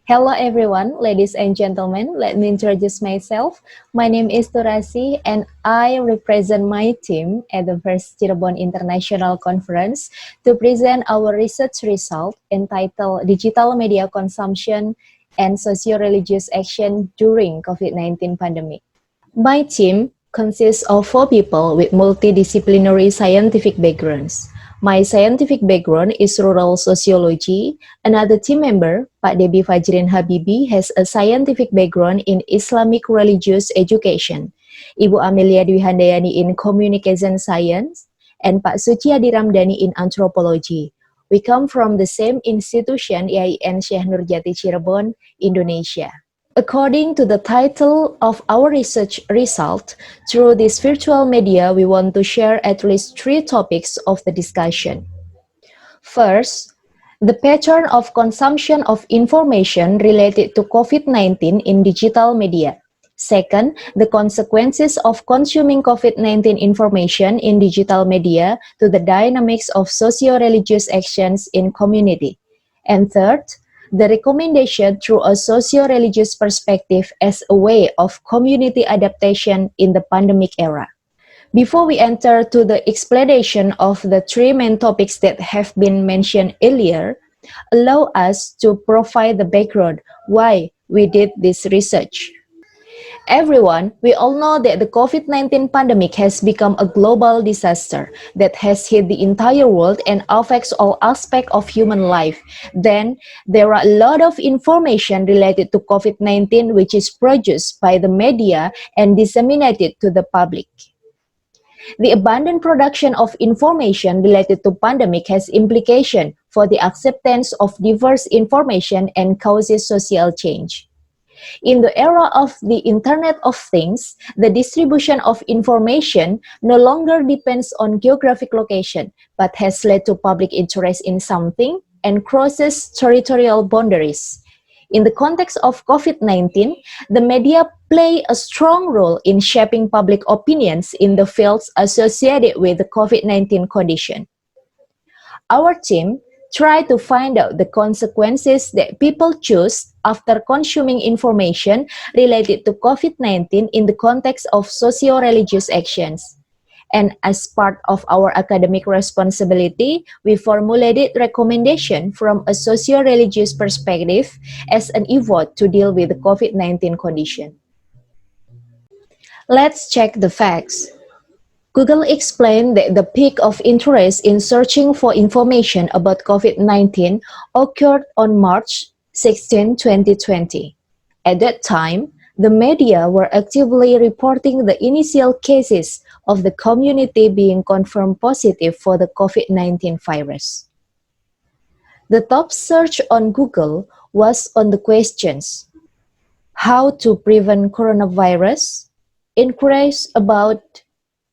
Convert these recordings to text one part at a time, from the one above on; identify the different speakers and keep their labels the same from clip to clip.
Speaker 1: Hello everyone, ladies and gentlemen. Let me introduce myself. My name is Turasi and I represent my team at the first Cirebon International Conference to present our research result entitled Digital Media Consumption and Socio-Religious Action During COVID-19 Pandemic. My team consists of 4 people with multidisciplinary scientific backgrounds. My scientific background is rural sociology. Another team member, Pak Debi Fajrin Habibi, has a scientific background in Islamic religious education. Ibu Amelia Dwi Handayani in communication science, and Pak Suciadi Ramdhani in anthropology. We come from the same institution, IAIN Syekh Nurjati Cirebon, Indonesia. According to the title of our research result, through this virtual media, we want to share at least 3 topics of the discussion. First, the pattern of consumption of information related to COVID-19 in digital media. Second, the consequences of consuming COVID-19 information in digital media to the dynamics of socio-religious actions in community. And third, the recommendation through a socio-religious perspective as a way of community adaptation in the pandemic era. Before we enter to the explanation of the 3 main topics that have been mentioned earlier, allow us to provide the background why we did this research. Everyone, we all know that the COVID-19 pandemic has become a global disaster that has hit the entire world and affects all aspects of human life. Then, there are a lot of information related to COVID-19 which is produced by the media and disseminated to the public. The abundant production of information related to pandemic has implications for the acceptance of diverse information and causes social change. In the era of the Internet of Things, the distribution of information no longer depends on geographic location, but has led to public interest in something and crosses territorial boundaries. In the context of COVID-19, the media play a strong role in shaping public opinions in the fields associated with the COVID-19 condition. Our team tried to find out the consequences that people choose after consuming information related to COVID-19 in the context of socio-religious actions. And as part of our academic responsibility, we formulated recommendation from a socio-religious perspective as an effort to deal with the COVID-19 condition. Let's check the facts. Google explained that the peak of interest in searching for information about COVID-19 occurred on March 16, 2020. At that time, the media were actively reporting the initial cases of the community being confirmed positive for the COVID-19 virus. The top search on Google was on the questions: how to prevent coronavirus, increased about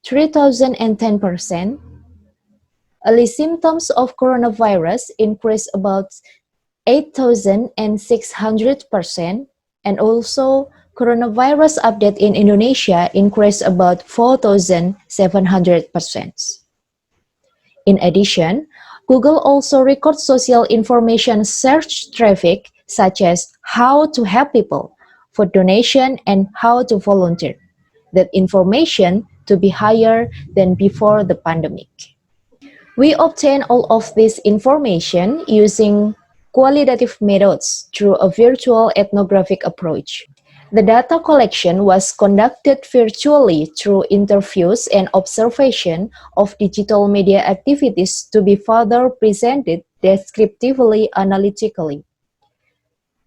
Speaker 1: 3,010%. Early symptoms of coronavirus increased about 8,600%, and also coronavirus update in Indonesia increased about 4,700%. In addition, Google also records social information search traffic such as how to help people, for donation, and how to volunteer. That information to be higher than before the pandemic. We obtain all of this information using qualitative methods through a virtual ethnographic approach. The data collection was conducted virtually through interviews and observation of digital media activities to be further presented descriptively analytically.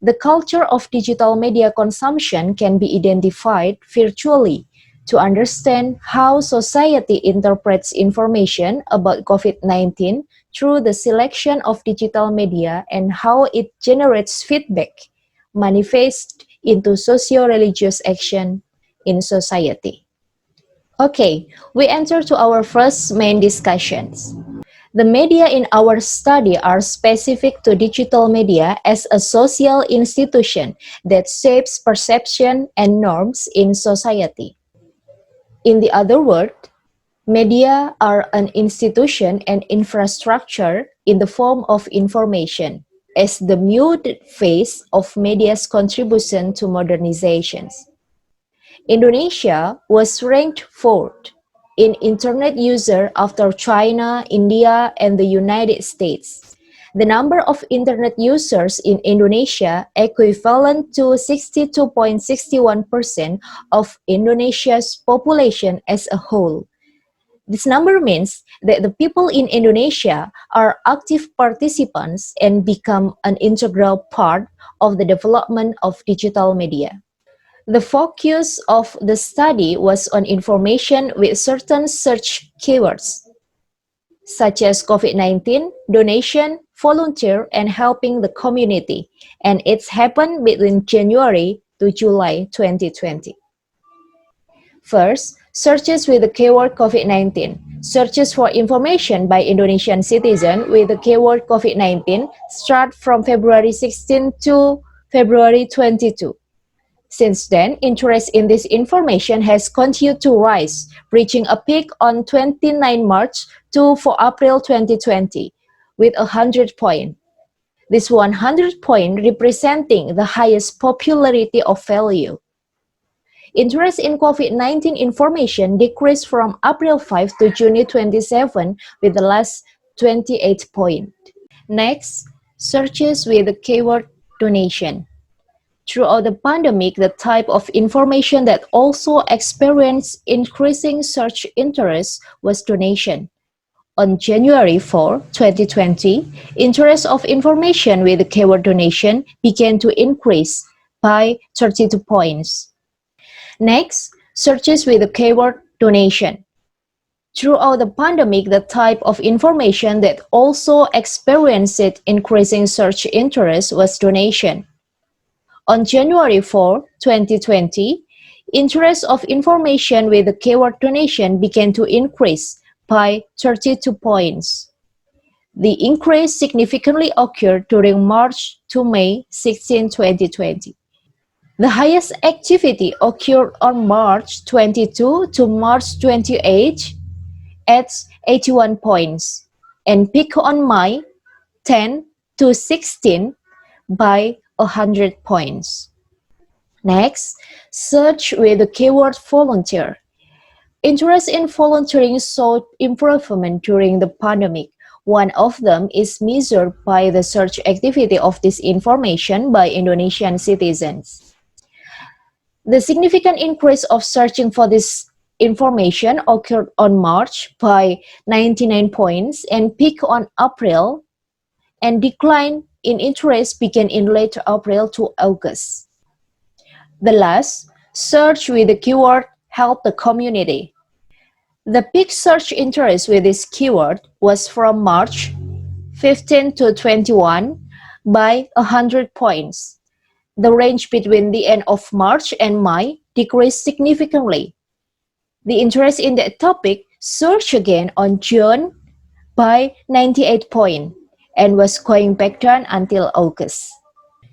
Speaker 1: The culture of digital media consumption can be identified virtually to understand how society interprets information about COVID-19 through the selection of digital media and how it generates feedback, manifest into socio-religious action in society. Okay, we enter to our first main discussions. The media in our study are specific to digital media as a social institution that shapes perception and norms in society. In the other word, media are an institution and infrastructure in the form of information. as the muted face of media's contribution to modernizations. Indonesia was ranked fourth in internet user after China, India, and the United States. The number of internet users in Indonesia equivalent to 62.61% of Indonesia's population as a whole. This number means that the people in Indonesia are active participants and become an integral part of the development of digital media. The focus of the study was on information with certain search keywords, such as COVID-19, donation, volunteer, and helping the community, and it's happened between January to July 2020. First, searches with the keyword COVID-19. Searches for information by Indonesian citizens with the keyword COVID-19 start from February 16 to February 22. Since then, interest in this information has continued to rise, reaching a peak on 29 March to 4 April 2020 with 100 points. This 100 point representing the highest popularity of value. Interest in COVID-19 information decreased from April 5 to June 27 with the last 28 points. Next, searches with the keyword donation. Throughout the pandemic, the type of information that also experienced increasing search interest was donation. On January 4, 2020, interest of information with the keyword donation began to increase by 32 points. Next, searches with the keyword donation. Throughout the pandemic, the type of information that also experienced increasing search interest was donation. On January 4, 2020, interest of information with the keyword donation began to increase by 32 points. The increase significantly occurred during March to May 16, 2020. The highest activity occurred on March 22 to March 28 at 81 points and peaked on May 10 to 16 by 100 points. Next, search with the keyword volunteer. Interest in volunteering showed improvement during the pandemic. One of them is measured by the search activity of this information by Indonesian citizens. The significant increase of searching for this information occurred on March by 99 points and peaked on April, and decline in interest began in late April to August. The last, search with the keyword help the community. The peak search interest with this keyword was from March 15 to 21 by 100 points. The range between the end of March and May decreased significantly. The interest in that topic surged again on June by 98 points and was going back down until August.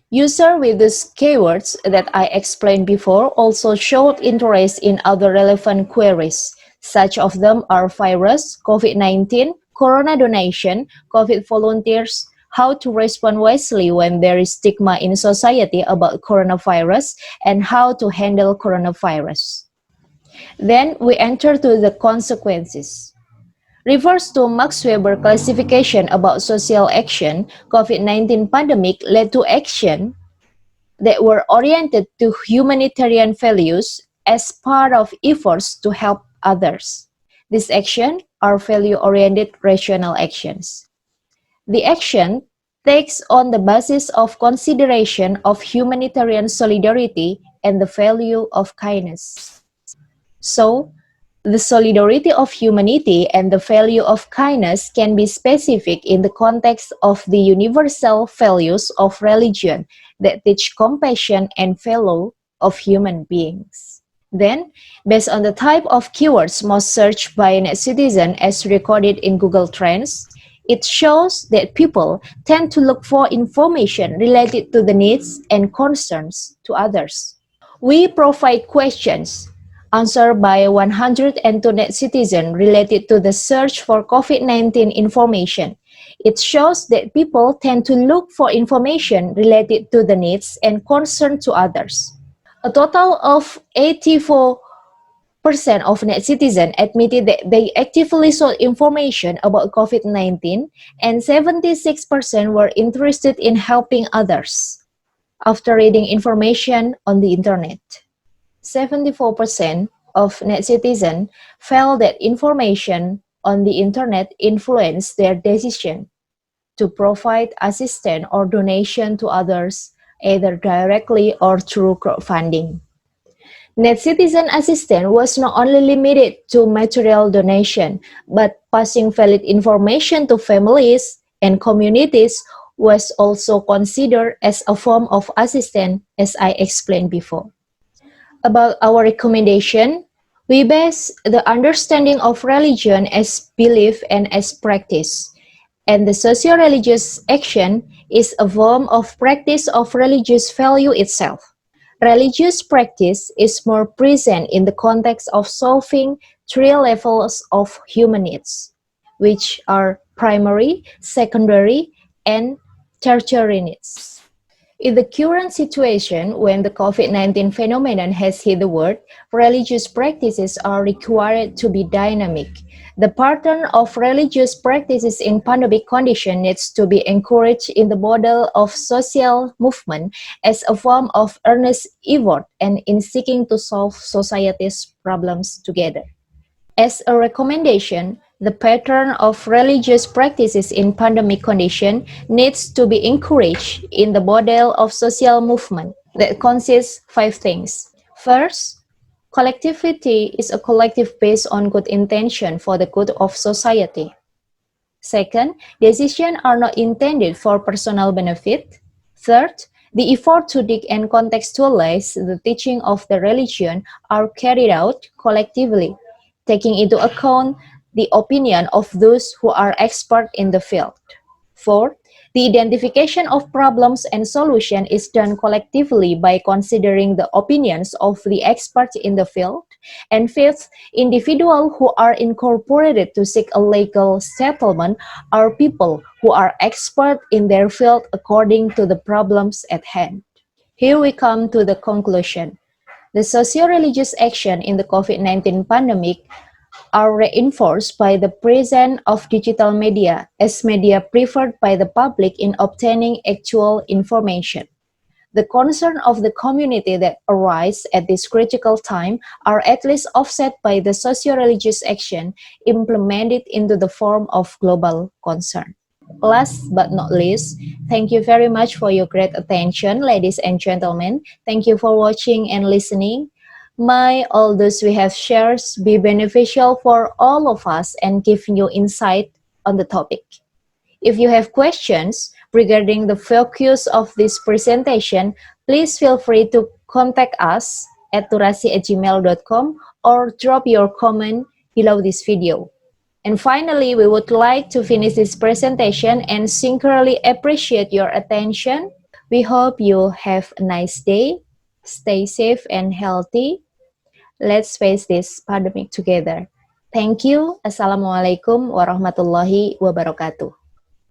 Speaker 1: Users with these keywords that I explained before also showed interest in other relevant queries. Such of them are virus, COVID-19, corona donation, COVID volunteers, how to respond wisely when there is stigma in society about coronavirus, and how to handle coronavirus. Then we enter to the consequences. Refers to Max Weber classification about social action, COVID-19 pandemic led to action that were oriented to humanitarian values as part of efforts to help others. These actions are value-oriented rational actions. The action takes on the basis of consideration of humanitarian solidarity and the value of kindness. So, the solidarity of humanity and the value of kindness can be specific in the context of the universal values of religion that teach compassion and value of human beings. Then, based on the type of keywords most searched by a citizen as recorded in Google Trends, it shows that people tend to look for information related to the needs and concerns to others. We provide questions answered by 102 net citizens related to the search for COVID-19 information. It shows that people tend to look for information related to the needs and concern to others. A total of 84% of net citizens admitted that they actively sought information about COVID-19, and 76% were interested in helping others after reading information on the internet. 74% of net citizens felt that information on the internet influenced their decision to provide assistance or donation to others, either directly or through crowdfunding. Net citizen assistance was not only limited to material donation, but passing valid information to families and communities was also considered as a form of assistance, as I explained before. About our recommendation, we base the understanding of religion as belief and as practice. And the socio-religious action is a form of practice of religious value itself. Religious practice is more present in the context of solving three levels of human needs, which are primary, secondary, and tertiary needs. In the current situation, when the COVID-19 phenomenon has hit the world, religious practices are required to be dynamic. The pattern of religious practices in pandemic condition needs to be encouraged in the model of social movement as a form of earnest effort and in seeking to solve society's problems together. As a recommendation, the pattern of religious practices in pandemic condition needs to be encouraged in the model of social movement that consists 5 things. First, collectivity is a collective based on good intention for the good of society. Second, decisions are not intended for personal benefit. Third, the effort to dig and contextualize the teaching of the religion are carried out collectively, taking into account the opinion of those who are expert in the field. Fourth, the identification of problems and solution is done collectively by considering the opinions of the experts in the field. And fifth, individuals who are incorporated to seek a legal settlement are people who are expert in their field according to the problems at hand. Here we come to the conclusion. The socio-religious action in the COVID-19 pandemic are reinforced by the presence of digital media as media preferred by the public in obtaining actual information. The concern of the community that arise at this critical time are at least offset by the socio-religious action implemented into the form of global concern. Last but not least, thank you very much for your great attention, ladies and gentlemen. Thank you for watching and listening. May all those we have shared be beneficial for all of us and give you insight on the topic. If you have questions regarding the focus of this presentation, please feel free to contact us at turasi@gmail.com or drop your comment below this video. And finally, we would like to finish this presentation and sincerely appreciate your attention. We hope you have a nice day. Stay safe and healthy. Let's face this pandemic together. Thank you. Assalamualaikum warahmatullahi wabarakatuh.